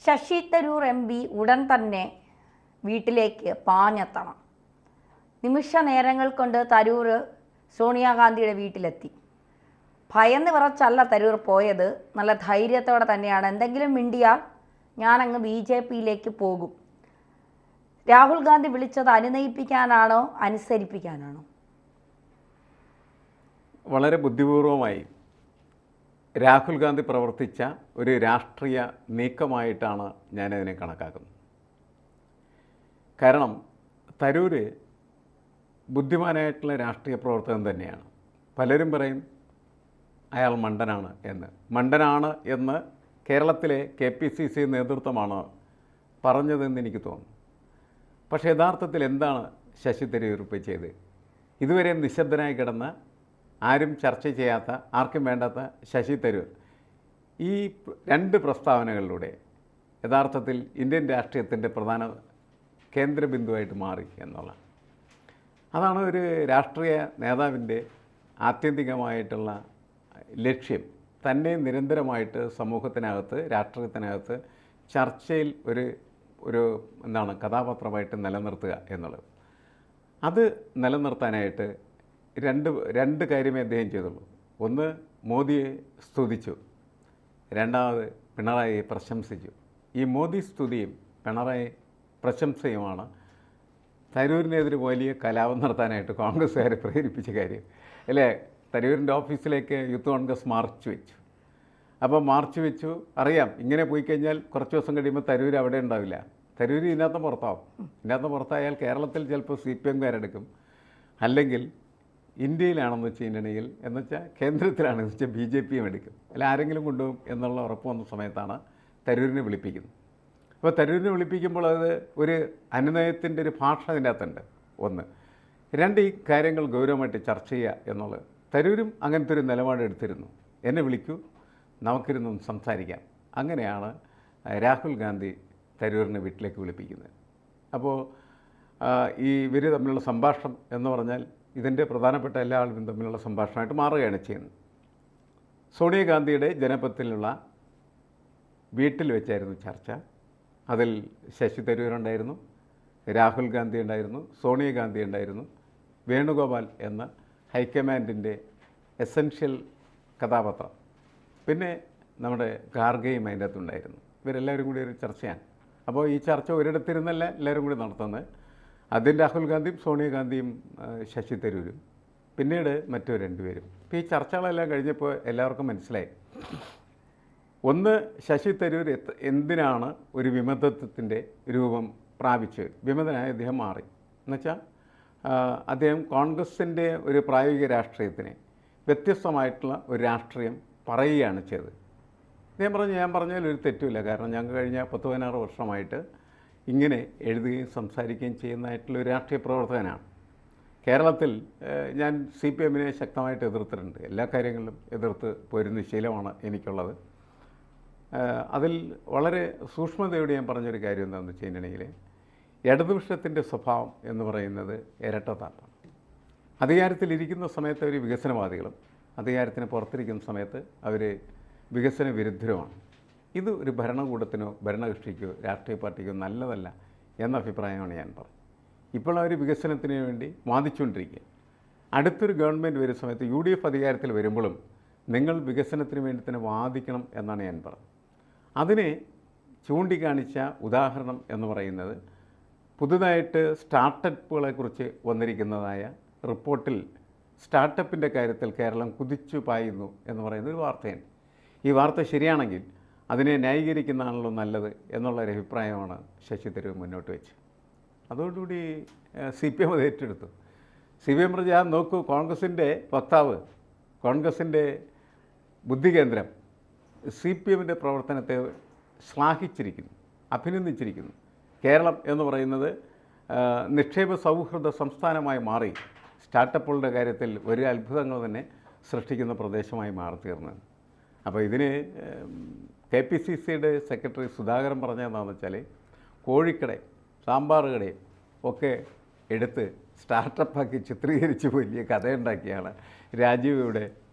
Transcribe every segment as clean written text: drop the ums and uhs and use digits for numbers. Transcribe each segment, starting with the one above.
Sasi Tharoor MP ഉടൻ തന്നെ വീട്ടിലേക്ക് പാഞ്ഞെത്തണം. നിമിഷ നേരങ്ങൾ കൊണ്ട് തരൂർ സോണിയാഗാന്ധിയുടെ വീട്ടിലെത്തി. ഭയന്ന് വിറച്ചല്ല തരൂർ പോയത്, നല്ല ധൈര്യത്തോടെ തന്നെയാണ്. എന്തെങ്കിലും മിണ്ടിയാൽ ഞാനങ്ങ് BJPയിലേക്ക് പോകും. രാഹുൽ ഗാന്ധി വിളിച്ചത് അനുനയിപ്പിക്കാനാണോ അനുസരിപ്പിക്കാനാണോ? വളരെ ബുദ്ധിപൂർവമായി രാഹുൽ ഗാന്ധി പ്രവർത്തിച്ച ഒരു രാഷ്ട്രീയ നീക്കമായിട്ടാണ് ഞാനതിനെ കണക്കാക്കുന്നത്. കാരണം തരൂർ ബുദ്ധിമാനായിട്ടുള്ള രാഷ്ട്രീയ പ്രവർത്തകൻ തന്നെയാണ്. പലരും പറയും അയാൾ മണ്ടനാണ് എന്ന്. മണ്ടനാണ് എന്ന് കേരളത്തിലെ KPCC നേതൃത്വമാണ് പറഞ്ഞതെന്ന് എനിക്ക് തോന്നുന്നു. പക്ഷേ യഥാർത്ഥത്തിൽ എന്താണ് ശശി തരൂർ ഇപ്പോൾ ചെയ്ത്? ഇതുവരെ നിശബ്ദനായി കിടന്ന, ആരും ചർച്ച ചെയ്യാത്ത, ആർക്കും വേണ്ടാത്ത ശശി തരൂർ ഈ രണ്ട് പ്രസ്താവനകളിലൂടെ യഥാർത്ഥത്തിൽ ഇന്ത്യൻ രാഷ്ട്രീയത്തിൻ്റെ പ്രധാന കേന്ദ്രബിന്ദുവായിട്ട് മാറി എന്നുള്ളതാണ്. അതാണ് ഒരു രാഷ്ട്രീയ നേതാവിൻ്റെ ആത്യന്തികമായിട്ടുള്ള ലക്ഷ്യം. തന്നെ നിരന്തരമായിട്ട് സമൂഹത്തിനകത്ത്, രാഷ്ട്രീയത്തിനകത്ത് ചർച്ചയിൽ ഒരു കഥാപാത്രമായിട്ട് നിലനിർത്തുക എന്നുള്ളത്. അത് നിലനിർത്താനായിട്ട് രണ്ട് കാര്യമേ അദ്ദേഹം ചെയ്തുള്ളൂ. ഒന്ന്, മോദിയെ സ്തുതിച്ചു. രണ്ടാമത്, പിണറായിയെ പ്രശംസിച്ചു. ഈ മോദി സ്തുതിയും പിണറായി പ്രശംസയുമാണ് തരൂരിനെതിരെ വലിയ കലാപം നടത്താനായിട്ട് കോൺഗ്രസ്സുകാരെ പ്രേരിപ്പിച്ച കാര്യം അല്ലേ? തരൂരിൻ്റെ ഓഫീസിലേക്ക് യൂത്ത് കോൺഗ്രസ് മാർച്ച് വെച്ചു. അപ്പോൾ മാർച്ച് വെച്ചു, അറിയാം ഇങ്ങനെ പോയി കഴിഞ്ഞാൽ കുറച്ച് ദിവസം കഴിയുമ്പോൾ തരൂർ അവിടെ ഉണ്ടാവില്ല. തരൂർ ഇതിനകത്ത് പുറത്താവും. ഇതിനകത്ത് പുറത്തായാൽ കേരളത്തിൽ ചിലപ്പോൾ CPM-കാരെടുക്കും, അല്ലെങ്കിൽ ഇന്ത്യയിലാണെന്ന് വെച്ചിട്ടുണ്ടെങ്കിൽ എന്നുവെച്ചാൽ കേന്ദ്രത്തിലാണെന്ന് വെച്ചാൽ BJPയും എടുക്കും, അല്ല ആരെങ്കിലും കൊണ്ടുപോകും എന്നുള്ള ഉറപ്പ് വന്ന സമയത്താണ് തരൂരിനെ വിളിപ്പിക്കുന്നത്. അപ്പോൾ തരൂരിനെ വിളിപ്പിക്കുമ്പോൾ അത് ഒരു അനുനയത്തിൻ്റെ ഒരു ഭാഷ അതിൻ്റെ അകത്തുണ്ട്. ഒന്ന്. രണ്ട്, ഈ കാര്യങ്ങൾ ഗൗരവമായിട്ട് ചർച്ച ചെയ്യുക എന്നുള്ളത്. തരൂരും അങ്ങനത്തെ ഒരു നിലപാടെടുത്തിരുന്നു. എന്നെ വിളിക്കൂ, നമുക്കിരുന്ന് സംസാരിക്കാം. അങ്ങനെയാണ് രാഹുൽ ഗാന്ധി തരൂരിനെ വീട്ടിലേക്ക് വിളിപ്പിക്കുന്നത്. അപ്പോൾ ഇവർ തമ്മിലുള്ള സംഭാഷണം എന്ന് പറഞ്ഞാൽ ഇതിൻ്റെ പ്രധാനപ്പെട്ട എല്ലാ ആളുകളും തമ്മിലുള്ള സംഭാഷണമായിട്ട് മാറുകയാണ് ചെയ്യുന്നത്. സോണിയാഗാന്ധിയുടെ ജനപഥത്തിലുള്ള വീട്ടിൽ വെച്ചായിരുന്നു ചർച്ച. അതിൽ ശശി തരൂരുണ്ടായിരുന്നു, രാഹുൽ ഗാന്ധി ഉണ്ടായിരുന്നു, സോണിയാഗാന്ധി ഉണ്ടായിരുന്നു, വേണുഗോപാൽ എന്ന ഹൈക്കമാൻഡിൻ്റെ എസൻഷ്യൽ കഥാപാത്രം, പിന്നെ നമ്മുടെ ഖാർഗെയും അതിൻ്റെ അകത്തുണ്ടായിരുന്നു. ഇവരെല്ലാവരും കൂടി ഒരു ചർച്ചയാണ്. അപ്പോൾ ഈ ചർച്ച ഒരിടത്തിരുന്നല്ല എല്ലാവരും കൂടി നടത്തുന്നത്. ആദ്യം രാഹുൽ ഗാന്ധിയും സോണിയാഗാന്ധിയും ശശി തരൂരും, പിന്നീട് മറ്റു രണ്ടുപേരും. ഇപ്പോൾ ഈ ചർച്ചകളെല്ലാം കഴിഞ്ഞപ്പോൾ എല്ലാവർക്കും മനസ്സിലായി, ഒന്ന്, ശശി തരൂർ എന്തിനാണ് ഒരു വിമതത്വത്തിൻ്റെ രൂപം പ്രാപിച്ച് വിമതനായ അദ്ദേഹം മാറി എന്നുവെച്ചാൽ അദ്ദേഹം കോൺഗ്രസിൻ്റെ ഒരു പ്രായോഗിക രാഷ്ട്രീയത്തിനെ വ്യത്യസ്തമായിട്ടുള്ള ഒരു രാഷ്ട്രീയം പറയുകയാണ് ചെയ്തത്. ഞാൻ പറഞ്ഞതിൽ ഒരു തെറ്റുമില്ല. കാരണം ഞങ്ങൾ കഴിഞ്ഞ 10-16 വർഷമായിട്ട് ഇങ്ങനെ എഴുതുകയും സംസാരിക്കുകയും ചെയ്യുന്നതായിട്ടുള്ള ഒരു രാഷ്ട്രീയ പ്രവർത്തകനാണ്. കേരളത്തിൽ ഞാൻ CPM-നെ ശക്തമായിട്ട് എതിർത്തിട്ടുണ്ട്. എല്ലാ കാര്യങ്ങളിലും എതിർത്ത് പോരുന്ന ശീലമാണ് എനിക്കുള്ളത്. അതിൽ വളരെ സൂക്ഷ്മതയോടെ ഞാൻ പറഞ്ഞൊരു കാര്യം എന്താണെന്ന് വെച്ചിട്ടുണ്ടെങ്കിൽ, ഇടതുപക്ഷത്തിൻ്റെ സ്വഭാവം എന്ന് പറയുന്നത് ഇരട്ടത്താപ്പാണ്. അധികാരത്തിലിരിക്കുന്ന സമയത്ത് അവർ വികസനവാദികളും അധികാരത്തിന് പുറത്തിരിക്കുന്ന സമയത്ത് അവർ വികസന വിരുദ്ധരുമാണ്. ഇത് ഒരു ഭരണകൂടത്തിനോ ഭരണകക്ഷിക്കോ രാഷ്ട്രീയ പാർട്ടിക്കോ നല്ലതല്ല എന്ന അഭിപ്രായമാണ് ഞാൻ പറഞ്ഞത്. ഇപ്പോൾ അവർ വികസനത്തിന് വേണ്ടി വാദിച്ചുകൊണ്ടിരിക്കുക. അടുത്തൊരു ഗവൺമെൻറ് വരുന്ന സമയത്ത് UDF അധികാരത്തിൽ വരുമ്പോഴും നിങ്ങൾ വികസനത്തിന് വേണ്ടി തന്നെ വാദിക്കണം എന്നാണ് ഞാൻ പറഞ്ഞത്. അതിനെ ചൂണ്ടിക്കാണിച്ച ഉദാഹരണം എന്ന് പറയുന്നത്, പുതുതായിട്ട് സ്റ്റാർട്ടപ്പുകളെക്കുറിച്ച് വന്നിരിക്കുന്നതായ റിപ്പോർട്ടിൽ സ്റ്റാർട്ടപ്പിൻ്റെ കാര്യത്തിൽ കേരളം കുതിച്ചു പായുന്നു എന്ന് പറയുന്ന ഒരു വാർത്തയാണ്. ഈ വാർത്ത ശരിയാണെങ്കിൽ അതിനെ ന്യായീകരിക്കുന്നതാണല്ലോ നല്ലത് എന്നുള്ളൊരു അഭിപ്രായമാണ് ശശി തരൂർ മുന്നോട്ട് വെച്ചത്. അതോടുകൂടി CPM അത് ഏറ്റെടുത്തു. CPM പറഞ്ഞാൽ നോക്കൂ, കോൺഗ്രസിൻ്റെ വക്താവ്, കോൺഗ്രസിൻ്റെ ബുദ്ധികേന്ദ്രം CPM-ൻ്റെ പ്രവർത്തനത്തെ ശ്ലാഘിച്ചിരിക്കുന്നു, അഭിനന്ദിച്ചിരിക്കുന്നു. കേരളം എന്ന് പറയുന്നത് നിക്ഷേപ സൗഹൃദ സംസ്ഥാനമായി മാറി സ്റ്റാർട്ടപ്പുകളുടെ കാര്യത്തിൽ ഒരു അത്ഭുതങ്ങൾ തന്നെ സൃഷ്ടിക്കുന്ന പ്രദേശമായി മാറിത്തീർന്നത്. അപ്പോൾ ഇതിന് KPCC-യുടെ സെക്രട്ടറി സുധാകരൻ പറഞ്ഞതെന്താണെന്ന് വെച്ചാൽ, കോഴിക്കടയും സാമ്പാർ കടയും ഒക്കെ എടുത്ത് സ്റ്റാർട്ടപ്പാക്കി ചിത്രീകരിച്ച് വലിയ കഥയുണ്ടാക്കിയാണ് രാജീവ് ഇവിടെ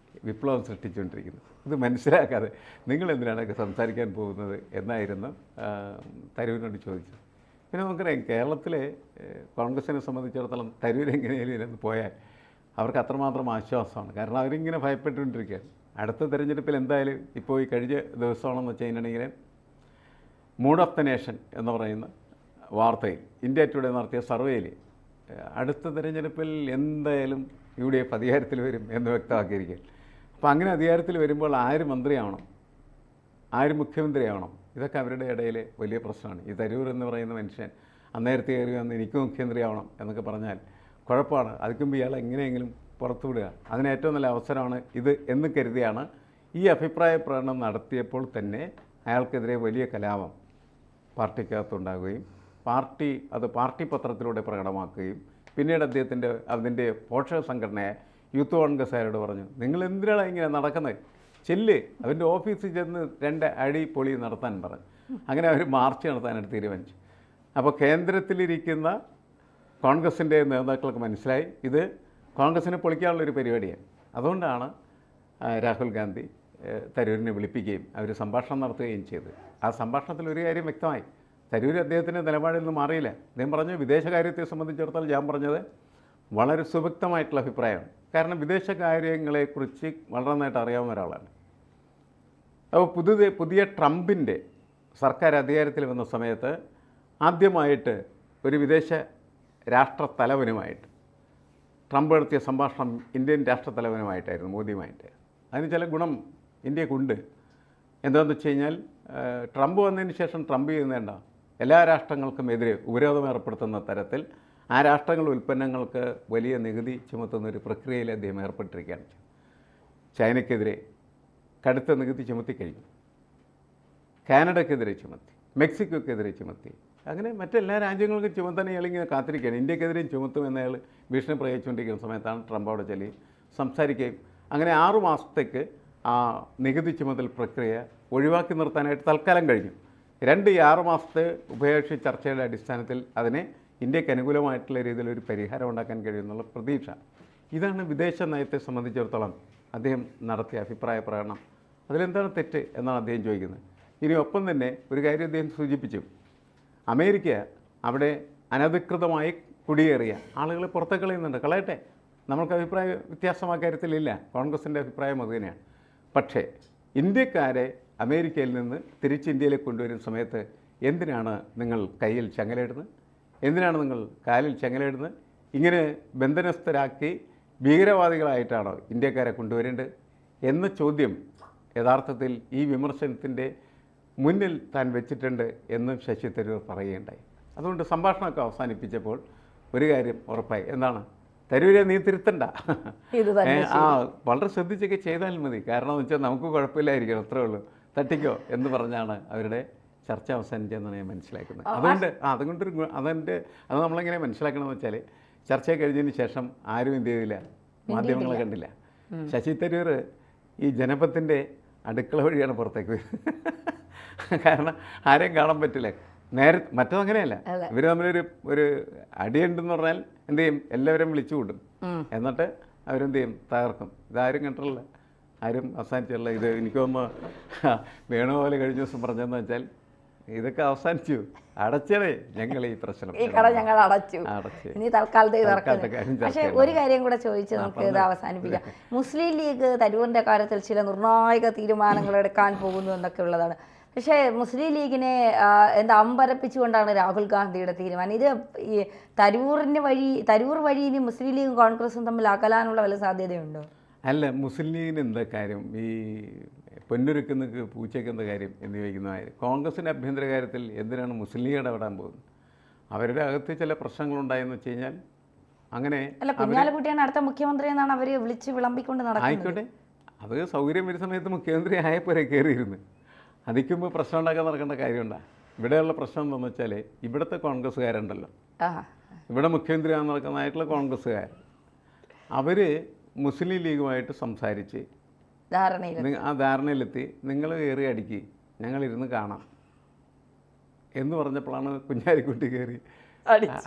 വിപ്ലവം സൃഷ്ടിച്ചുകൊണ്ടിരിക്കുന്നത്. ഇത് മനസ്സിലാക്കാതെ നിങ്ങൾ എന്തിനാണൊക്കെ സംസാരിക്കാൻ പോകുന്നത് എന്നായിരുന്നു തരൂരിനോട് ചോദിച്ചത്. പിന്നെ നമുക്കറിയാം കേരളത്തിലെ കോൺഗ്രസിനെ സംബന്ധിച്ചിടത്തോളം തരൂർ എങ്ങനെയാലും ഇതിനകത്ത് പോയാൽ അവർക്ക് അത്രമാത്രം ആശ്വാസമാണ്. കാരണം അവരിങ്ങനെ ഭയപ്പെട്ടുകൊണ്ടിരിക്കുകയാണ്. അടുത്ത തെരഞ്ഞെടുപ്പിൽ എന്തായാലും ഇപ്പോൾ ഈ കഴിഞ്ഞ ദിവസമാണെന്ന് വെച്ച് കഴിഞ്ഞിട്ടുണ്ടെങ്കിൽ മൂഡ് ഓഫ് ദ നേഷൻ എന്ന് പറയുന്ന വാർത്തയിൽ ഇന്ത്യ ടുഡേ നടത്തിയ സർവേയിൽ അടുത്ത തെരഞ്ഞെടുപ്പിൽ എന്തായാലും UDF അധികാരത്തിൽ വരും എന്ന് വ്യക്തമാക്കിയിരിക്കുക. അപ്പോൾ അങ്ങനെ അധികാരത്തിൽ വരുമ്പോൾ ആര് മന്ത്രിയാവണം, ആര് മുഖ്യമന്ത്രിയാവണം, ഇതൊക്കെ അവരുടെ ഇടയിൽ വലിയ പ്രശ്നമാണ്. ഈ തരൂർ എന്ന് പറയുന്ന മനുഷ്യൻ അന്നേരത്തെ കയറി വന്ന് എനിക്ക് മുഖ്യമന്ത്രിയാവണം എന്നൊക്കെ പറഞ്ഞാൽ കുഴപ്പമാണ്. അതിക്കുമ്പോൾ ഇയാൾ എങ്ങനെയെങ്കിലും പുറത്തു വിടുക, അതിന് ഏറ്റവും നല്ല അവസരമാണ് ഇത് എന്ന് കരുതിയാണ് ഈ അഭിപ്രായ പ്രകടനം നടത്തിയപ്പോൾ തന്നെ അയാൾക്കെതിരെ വലിയ കലാപം പാർട്ടിക്കകത്തുണ്ടാകുകയും പാർട്ടി പത്രത്തിലൂടെ പ്രകടമാക്കുകയും പിന്നീട് അതിൻ്റെ പോഷക സംഘടനയായ യൂത്ത് കോൺഗ്രസ്സുകാരോട് പറഞ്ഞു, നിങ്ങൾ എന്തിനാണ് ഇങ്ങനെ നടക്കുന്നത്, ചെല്ല് അവൻ്റെ ഓഫീസിൽ ചെന്ന് 2 അടി പൊളി നടത്താൻ പറഞ്ഞു. അങ്ങനെ അവർ മാർച്ച് നടത്താനായിട്ട് തീരുമാനിച്ചു. അപ്പോൾ കേന്ദ്രത്തിലിരിക്കുന്ന കോൺഗ്രസിൻ്റെ നേതാക്കൾക്ക് മനസ്സിലായി ഇത് കോൺഗ്രസിനെ പൊളിക്കാനുള്ളൊരു പരിപാടിയാണ്. അതുകൊണ്ടാണ് രാഹുൽ ഗാന്ധി തരൂരിനെ വിളിപ്പിക്കുകയും അവർ സംഭാഷണം നടത്തുകയും ചെയ്തത്. ആ സംഭാഷണത്തിൽ ഒരു കാര്യം വ്യക്തമായി, തരൂർ അദ്ദേഹത്തിൻ്റെ നിലപാടിൽ നിന്ന് മാറിയില്ല. അദ്ദേഹം പറഞ്ഞു വിദേശകാര്യത്തെ സംബന്ധിച്ചിടത്തോളം ഞാൻ പറഞ്ഞത് വളരെ സുവ്യക്തമായിട്ടുള്ള അഭിപ്രായമാണ്. കാരണം വിദേശകാര്യങ്ങളെക്കുറിച്ച് വളരെ നന്നായിട്ട് അറിയാവുന്ന ഒരാളാണ്. അപ്പോൾ പുതിയ ട്രംപിൻ്റെ സർക്കാർ അധികാരത്തിൽ വന്ന സമയത്ത് ആദ്യമായിട്ട് ഒരു വിദേശ രാഷ്ട്രത്തലവനുമായിട്ട് ട്രംപ് നടത്തിയ സംഭാഷണം ഇന്ത്യൻ രാഷ്ട്രത്തലവനുമായിട്ടായിരുന്നു, മോദിയുമായിട്ട്. അതിന് ചില ഗുണം ഇന്ത്യക്കുണ്ട്. എന്താണെന്ന് വെച്ച് കഴിഞ്ഞാൽ ട്രംപ് വന്നതിന് ശേഷം ട്രംപ് ചെയ്യുന്നതേണ്ട എല്ലാ രാഷ്ട്രങ്ങൾക്കും എതിരെ ഉപരോധം ഏർപ്പെടുത്തുന്ന തരത്തിൽ ആ രാഷ്ട്രങ്ങളുടെ ഉൽപ്പന്നങ്ങൾക്ക് വലിയ നികുതി ചുമത്തുന്ന ഒരു പ്രക്രിയയിൽ അദ്ദേഹം ഏർപ്പെട്ടിരിക്കുകയാണ്. ചൈനയ്ക്കെതിരെ കടുത്ത നികുതി ചുമത്തിക്കഴിഞ്ഞു, കാനഡയ്ക്കെതിരെ ചുമത്തി, മെക്സിക്കോക്കെതിരെ ചുമത്തി, അങ്ങനെ മറ്റെല്ലാ രാജ്യങ്ങൾക്കും ചുമത്താൻ ഇയാളിങ്ങനെ കാത്തിരിക്കുകയാണ്. ഇന്ത്യക്കെതിരെയും ചുമത്തുമെന്ന് അയാൾ ഭീഷണി പ്രയോഗിച്ചുകൊണ്ടിരിക്കുന്ന സമയത്താണ് ട്രംപ് അവിടെ ചെല്ലി സംസാരിക്കുകയും അങ്ങനെ 6 മാസത്തേക്ക് ആ നികുതി ചുമതൽ പ്രക്രിയ ഒഴിവാക്കി നിർത്താനായിട്ട് തൽക്കാലം കഴിഞ്ഞു. 6 മാസത്തെ ഉഭയകക്ഷി ചർച്ചയുടെ അടിസ്ഥാനത്തിൽ അതിനെ ഇന്ത്യക്ക് അനുകൂലമായിട്ടുള്ള രീതിയിൽ ഒരു പരിഹാരം ഉണ്ടാക്കാൻ കഴിയുമെന്നുള്ള പ്രതീക്ഷ. ഇതാണ് വിദേശ നയത്തെ സംബന്ധിച്ചിടത്തോളം അദ്ദേഹം നടത്തിയ അഭിപ്രായ പ്രകടനം. അതിലെന്താണ് തെറ്റ് എന്നാണ് അദ്ദേഹം ചോദിക്കുന്നത്. ഇനി ഒപ്പം തന്നെ ഒരു കാര്യം അദ്ദേഹം സൂചിപ്പിച്ചു, അമേരിക്ക അവിടെ അനധികൃതമായി കുടിയേറിയ ആളുകളെ പുറത്തേക്ക് കളയുന്നുണ്ട്, കളയട്ടെ, നമ്മൾക്ക് അഭിപ്രായ വ്യത്യാസം ആ കാര്യത്തിലില്ല, കോൺഗ്രസിൻ്റെ അഭിപ്രായം അത് തന്നെയാണ്. പക്ഷേ ഇന്ത്യക്കാരെ അമേരിക്കയിൽ നിന്ന് തിരിച്ച് ഇന്ത്യയിലേക്ക് കൊണ്ടുവരുന്ന സമയത്ത് എന്തിനാണ് നിങ്ങൾ കയ്യിൽ ചങ്ങലയിടുന്നത്, എന്തിനാണ് നിങ്ങൾ കാലിൽ ചങ്ങലയിടുന്നത്, ഇങ്ങനെ ബന്ധനസ്ഥരാക്കി ഭീകരവാദികളായിട്ടാണോ ഇന്ത്യക്കാരെ കൊണ്ടുവരേണ്ടത് എന്ന ചോദ്യം യഥാർത്ഥത്തിൽ ഈ വിമർശനത്തിൻ്റെ മുന്നിൽ താൻ വെച്ചിട്ടുണ്ട് എന്നും ശശി തരൂർ പറയുകയുണ്ടായി. അതുകൊണ്ട് സംഭാഷണമൊക്കെ അവസാനിപ്പിച്ചപ്പോൾ ഒരു കാര്യം ഉറപ്പായി, എന്താണ്, തരൂരെ നീ തിരുത്തണ്ട, വളരെ ശ്രദ്ധിച്ചൊക്കെ ചെയ്താൽ മതി, കാരണം എന്ന് വെച്ചാൽ നമുക്ക് കുഴപ്പമില്ലായിരിക്കണം, അത്രേ ഉള്ളൂ, തട്ടിക്കോ എന്ന് പറഞ്ഞാണ് അവരുടെ ചർച്ച അവസാനിച്ചതെന്നാണ് ഞാൻ മനസ്സിലാക്കുന്നത്. അതുകൊണ്ടൊരു അത് നമ്മളെങ്ങനെ മനസ്സിലാക്കണമെന്ന് വെച്ചാൽ ചർച്ച കഴിഞ്ഞതിന് ശേഷം ആരും എന്ത് ചെയ്തില്ല, മാധ്യമങ്ങളെ കണ്ടില്ല. ശശി തരൂർ ഈ ജനപത്തിൻ്റെ അടുക്കള വഴിയാണ് പുറത്തേക്ക് വരുന്നത്. കാരണം ആരെയും കാണാൻ പറ്റില്ല. മറ്റതങ്ങനെയല്ല, ഇവർ തമ്മിലൊരു അടിയുണ്ടെന്ന് പറഞ്ഞാൽ എന്ത് ചെയ്യും, എല്ലാവരും വിളിച്ചു കൂട്ടും, എന്നിട്ട് അവരെന്ത് ചെയ്യും, തകർക്കും. ഇതാരും കണ്ടിട്ടില്ല, ആരും അവസാനിച്ചില്ല. ഇത് എനിക്കൊന്ന് വേണുപോലെ കഴിഞ്ഞ ദിവസം പറഞ്ഞതെന്ന് വെച്ചാൽ ഇതൊക്കെ അവസാനിച്ചു, അടച്ചടേ ഞങ്ങൾ ഈ പ്രശ്നം, ഈ കട ഞങ്ങൾ അടച്ചു, ഇനി തൽക്കാലത്തെ. പക്ഷേ ഒരു കാര്യം കൂടെ ചോദിച്ച് നമുക്ക് ഇത് അവസാനിപ്പിക്കാം. മുസ്ലിം ലീഗ് തരൂരിൻ്റെ കാര്യത്തിൽ ചില നിർണായക തീരുമാനങ്ങൾ എടുക്കാൻ പോകുന്നു എന്നൊക്കെ ഉള്ളതാണ്. പക്ഷേ മുസ്ലിം ലീഗിനെ അമ്പരപ്പിച്ചുകൊണ്ടാണ് രാഹുൽ ഗാന്ധിയുടെ തീരുമാനം. ഇത് ഈ തരൂർ വഴി ഇനി മുസ്ലിം ലീഗും കോൺഗ്രസും തമ്മിൽ അകലാനുള്ള വല്ല സാധ്യതയുണ്ടോ? അല്ല, മുസ്ലിം ലീഗിന് എന്താ കാര്യം, ഈ പൊന്നൊരുക്കുന്ന പൂച്ചയ്ക്കെന്ത കാര്യം എന്ന് ചോദിക്കുന്നതായത്. കോൺഗ്രസിൻ്റെ ആഭ്യന്തര കാര്യത്തിൽ എന്തിനാണ് മുസ്ലിം ലീഗ് ഇടപെടാൻ പോകുന്നത്? അവരുടെ അകത്ത് ചില പ്രശ്നങ്ങളുണ്ടായെന്ന് വെച്ച് കഴിഞ്ഞാൽ അങ്ങനെ കുഞ്ഞാലിക്കുട്ടിയാണ് അടുത്ത മുഖ്യമന്ത്രി എന്നാണ് അവർ വിളിച്ച് വിളമ്പിക്കൊണ്ട് നടക്കുന്നത്. ആയിക്കോട്ടെ, അത് സൗകര്യം വരുന്ന സമയത്ത് മുഖ്യമന്ത്രി ആയപ്പോരെ കയറിയിരുന്നു. അതിക്കുമ്പോൾ പ്രശ്നം ഉണ്ടാക്കാൻ നടക്കേണ്ട കാര്യമുണ്ടാ. ഇവിടെയുള്ള പ്രശ്നം എന്താണെന്ന് വെച്ചാൽ ഇവിടുത്തെ കോൺഗ്രസ്സുകാരുണ്ടല്ലോ, ഇവിടെ മുഖ്യമന്ത്രി ആകാൻ നടക്കുന്നതായിട്ടുള്ള കോൺഗ്രസ്സുകാർ, അവർ മുസ്ലിം ലീഗുമായിട്ട് സംസാരിച്ച് ആ ധാരണയിലെത്തി നിങ്ങൾ കയറി അടിക്ക്, ഞങ്ങളിരുന്ന് കാണാം എന്ന് പറഞ്ഞപ്പോഴാണ് കുഞ്ഞാലിക്കുട്ടി കയറി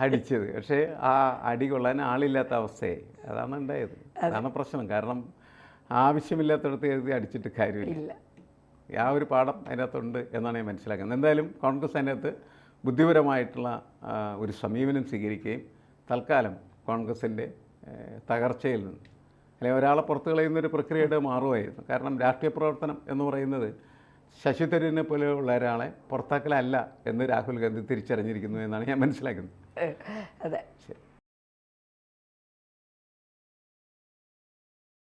അടിച്ചത്. പക്ഷേ ആ അടി കൊള്ളാൻ ആളില്ലാത്ത അവസ്ഥയായി, അതാണ് ഉണ്ടായത്. അതാണ് പ്രശ്നം. കാരണം ആവശ്യമില്ലാത്തടത്ത് എഴുതി അടിച്ചിട്ട് കാര്യമില്ല. ആ ഒരു പാഠം അതിനകത്തുണ്ട് എന്നാണ് ഞാൻ മനസ്സിലാക്കുന്നത്. എന്തായാലും കോൺഗ്രസ് അതിനകത്ത് ബുദ്ധിപരമായിട്ടുള്ള ഒരു സമീപനം സ്വീകരിക്കുകയും തൽക്കാലം കോൺഗ്രസിൻ്റെ തകർച്ചയിൽ നിന്ന് അല്ലെങ്കിൽ ഒരാളെ പുറത്തു കളയുന്നൊരു പ്രക്രിയയുടെ മാറുമായിരുന്നു. കാരണം രാഷ്ട്രീയ പ്രവർത്തനം എന്ന് പറയുന്നത് ശശി തരൂരിനെ പോലെയുള്ള ഒരാളെ പുറത്താക്കലല്ല എന്ന് രാഹുൽ ഗാന്ധി തിരിച്ചറിഞ്ഞിരിക്കുന്നു എന്നാണ് ഞാൻ മനസ്സിലാക്കുന്നത്. അതെ.